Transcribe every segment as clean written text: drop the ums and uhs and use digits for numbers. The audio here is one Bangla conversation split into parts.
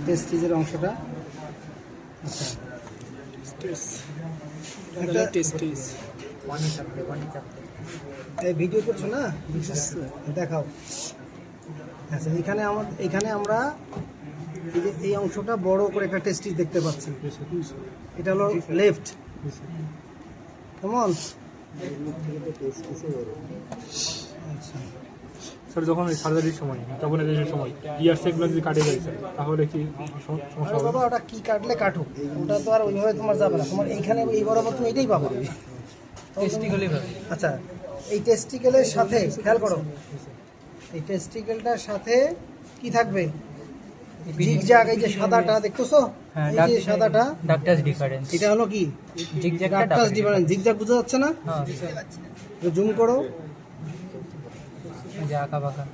টেস্টিজের অংশটা। আচ্ছা এই ভিডিও করছো না, দেখাও। আচ্ছা এখানে আমরা এই যে এই অংশটা বড় করে একটা টেস্টিস দেখতে পাচ্ছি, এটা হলো লেফট। কেমন? আচ্ছা স্যার যখন সার্জারির সময় তখন এদের সময় ইয়ার সেগুলো যদি কাটে যায় স্যার তাহলে কি সমস্যা হবে? বাবা ওটা কি কাটলে কাটুক, ওটা তো আর ওইভাবে তোমার যাবে না। তোমার এইখানে এই বরাবর তুমি এটাই পাবা। আচ্ছা এই টেস্টিকেলের সাথে খেয়াল করো, এই টেস্টিকেলটার সাথে কি থাকবে? জিগজ্যাগ, এই যে সাদাটা দেখতেছো, এই যে সাদাটা ডাক্তারস ডিফারেন্স, এটা হলো কি জিগজ্যাগ ডাক্তারস ডিফারেন্স। জিগজ্যাগ বোঝা যাচ্ছে না? জুম করো, যে আঁকা বাঁকা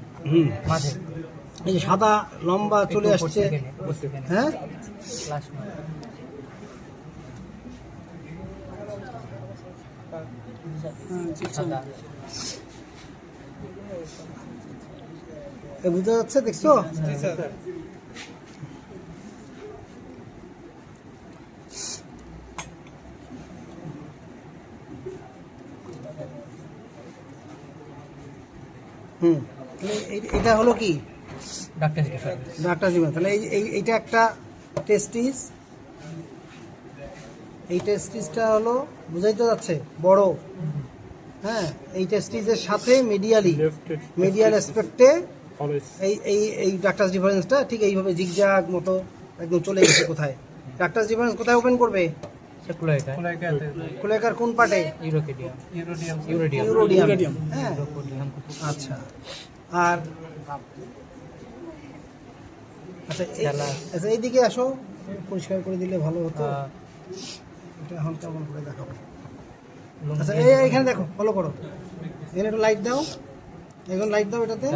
মাঝে এই যে সাদা লম্বা চলে আসছে। হ্যাঁ ক্লাস সাদা বোঝা যাচ্ছে, দেখছো? এটা হলো কি ডাক্তারস ডিফারেন্স। ডাক্তার জীবন। তাহলে এইটা একটা টেস্টিস, এই টেস্টিসটা হলো বুঝাইতে যাচ্ছে বড়। হ্যাঁ এই টেস্টিসের সাথে মিডিয়াল অ্যাসপেক্টে এই এই এই ডাক্তার ডিফারেন্সটা ঠিক এইভাবে জিগজ্যাগ মতো একদম চলে গেছে। কোথায় ডাক্তার ডিফারেন্স কোথায় ওপেন করবে? কুলেকার কোন পার্টে? ইউরোডিয়াম। হ্যাঁ আচ্ছা। আর আচ্ছা আচ্ছা এইদিকে আসো, পরিষ্কার করে দিলে ভালো হতো। এটা এখন কেমন করে দেখাবো? আচ্ছা এইখানে দেখো, ফলো করো, এখানে একটু লাইট দাও, এখন লাইট দাও এটাতে,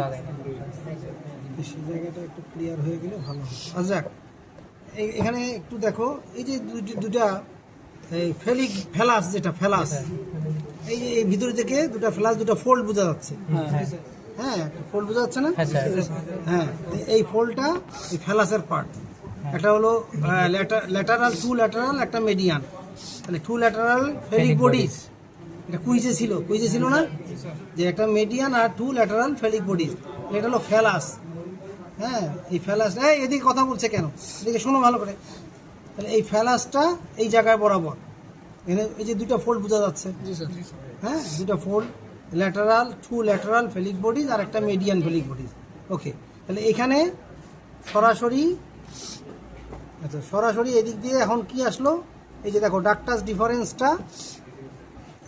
বেশি জায়গাটা একটু ক্লিয়ার হয়ে গেলে ভালো হবে। আচ্ছা এখানে একটু দেখো, এই যে দুটা এই ফেলাস, যেটা ফেলাস, এই যে এই ভিতর থেকে দুটা ফেলাস, দুটা ফোল্ড বোঝা যাচ্ছে। হ্যাঁ ফোল্ড বোঝা যাচ্ছে না? হ্যাঁ এই ফোল্ডটা এই ফেলাসের পার্ট। একটা হলো ল্যাটারাল, টু ল্যাটারাল, একটা মিডিয়ান। তাহলে টু ল্যাটারাল ফেলিক বডিজ, এটা কুইজে ছিল না যে একটা মিডিয়ান আর টু ল্যাটারাল ফেলিক বডিজ, এটা হলো ফেলাস। হ্যাঁ এই ফেলাস, এদিকে কথা বলছে কেন, এদিকে শোনো ভালো করে। তাহলে এই ফেলাসটা এই জায়গায় বরাবর, এখানে এই যে দুটো ফোল্ড বোঝা যাচ্ছে। হ্যাঁ দুটো fold, lateral, two lateral phallic bodies আর একটা মিডিয়ান ফেলিক বডিজ। ওকে, তাহলে এখানে সরাসরি, আচ্ছা সরাসরি এদিক দিয়ে এখন কি আসলো? এই যে দেখো ডাক্টাস ডিফারেন্সটা,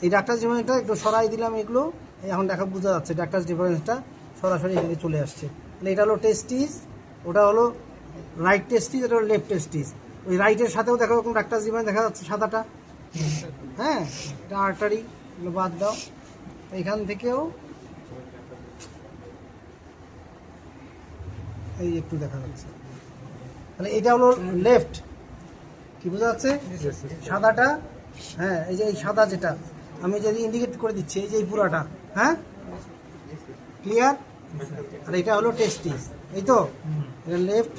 এই ডাক্টাস ডিফারেন্সটা একটু সরাই দিলাম, এগুলো এখন দেখা বোঝা যাচ্ছে ডাক্টাস ডিফারেন্সটা সরাসরি এদিকে চলে আসছে। তাহলে এটা হলো টেস্টিস, ওটা হলো রাইট টেস্টিস, এটা হলো লেফট টেস্টিস। ওই রাইটের সাথেও দেখো এরকম ডাক্টাস ডিফারেন্স দেখা যাচ্ছে সাদাটা। হ্যাঁ এটা আর্টারি, এগুলো বাদ দাও। এইখান থেকেও এই একটু দেখা যাচ্ছে। তাহলে এটা হলো লেফট, কি বোঝা যাচ্ছে সাদাটা? হ্যাঁ এই যে এই সাদা যেটা আমি যদি ইন্ডিকেট করে দিচ্ছি, এই যে এই পুরাটা। হ্যাঁ ক্লিয়ার? আর এটা হলো টেস্টিস, এই তো এটা লেফট,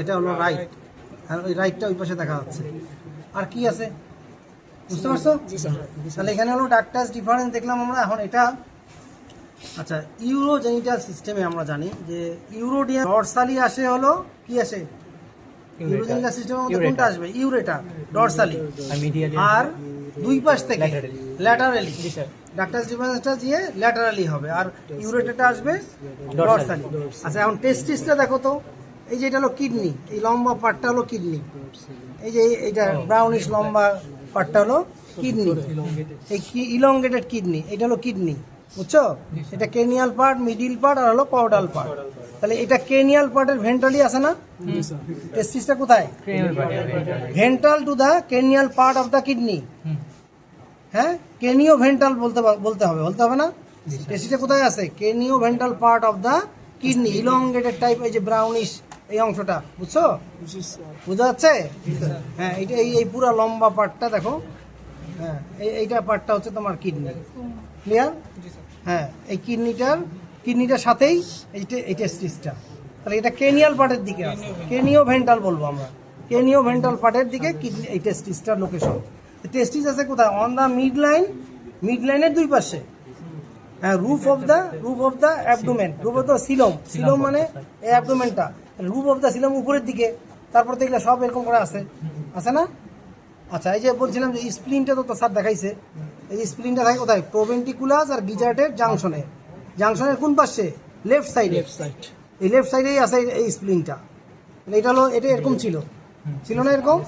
এটা হলো রাইট, আর ওই রাইটটা ওই পাশে দেখা যাচ্ছে। আর কি আছে বুঝতে পারছো? তাহলে এখানে হলো ডাক্টাস ডিফারেন্স দেখলাম আমরা। এখন এটা আচ্ছা ইউরোজেনিটাল সিস্টেমে আমরা জানি যে ইউরোডিয়াম ডরসালি আসে, হলো কি আসে ইউরোজেনিটাল সিস্টেমের মধ্যে কোনটা আসবে? ইউরেটার, ডরসালি। আর দুই পাশ থেকে ল্যাটারালি, ডাক্টাস ডিফারেন্সটা দিয়ে ল্যাটারালি হবে, আর ইউরেটারটা আসবে ডরসালি। আচ্ছা এখন টেস্টিসটা দেখো তো, এই যে এটা হলো কিডনি, এই লম্বা পার্টটা হলো কিডনি, এই যে এইটা ব্রাউনিশ লম্বা পার্টটা হলো কিডনি, এই ইলংগেটেড কিডনি, এটা হলো কিডনি, বুঝছো? এটা কেনিয়াল পার্ট, মিডিল পার্ট আর হলো কর্ডাল পার্ট। তাহলে এটা কেনিয়াল পার্টের ভেন্ট্রালি আছে না? টেস্টিসটা কোথায়? Ventral to the cranial part of the kidney. হ্যাঁ কেনিও ভেন্ট্রাল বলতে হবে না? টেস্টিসটা কোথায় আছে? Cranio ventral part of the kidney, elongated type, এই যে ব্রাউনিশ এই অংশটা, বুঝছো? বোঝা যাচ্ছে? হ্যাঁ এইটা এই পুরো লম্বা পার্টটা দেখো। হ্যাঁ এইটা পার্টটা হচ্ছে তোমার কিডনি। ক্লিয়ার? হ্যাঁ এই কিডনিটার সাথেই এই টেস্টিসটা। তাহলে এটা কেনিয়াল পার্টের দিকে আছে, কেনিও ভেন্টাল বলবো আমরা, কেনিও ভেন্টাল পার্টের দিকে কিডনি, এই টেস্টিসটার লোকেশন। টেস্টিস আছে কোথায়? অন দ্য মিড লাইনের দুই পাশে, হ্যাঁ, roof of the abdomen, roof of the coelom মানে এই অ্যাবডোমেনটা, রুফ অফ দ্য সিলম উপরের দিকে, তারপর দেখলে সব এরকম করে আছে না? আচ্ছা, এই যে বলছিলাম যে স্প্লিনটা তো স্যার দেখাইছে, এই স্প্লিনটা থাকে কোথায়? প্রোভেন্টিকুলাস আর গিজার্টের জাংশনের কোন পাশে? লেফট সাইড, এই লেফট সাইডেই আছে এই স্প্লিনটা। এটা হলো, এটা এরকম ছিল না এরকম,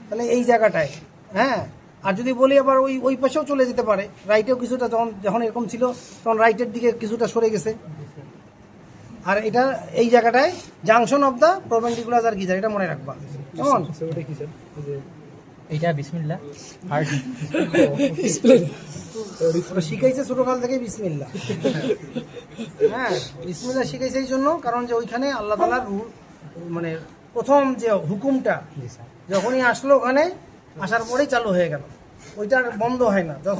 তাহলে এই জায়গাটায়, হ্যাঁ। আর যদি বলি আবার ওই পাশেও চলে যেতে পারে, রাইটেও কিছুটা, যখন এরকম ছিল তখন রাইটের দিকে কিছুটা সরে গেছে। আর এটা এই জায়গাটায় জাংশন অফ দ্য প্রোভেন্টিকুলাস আর গিজার, এটা মনে রাখবা কেমন? ওটা কি স্যার? ওই যে এইটা বিসমিল্লাহ হার্ট ওরা শিখাইছে ছোটকাল থেকে বিসমিল্লাহ। হ্যাঁ, বিসমিল্লাহ শিখাইছে এই জন্য, কারণ যে ওইখানে আল্লাহ তাআলার মানে প্রথম যে হুকুমটা যখনই আসলো, ওখানে আসার পরেই চালু হয়ে গেল, ওইটা আর বন্ধ হয় না। যখন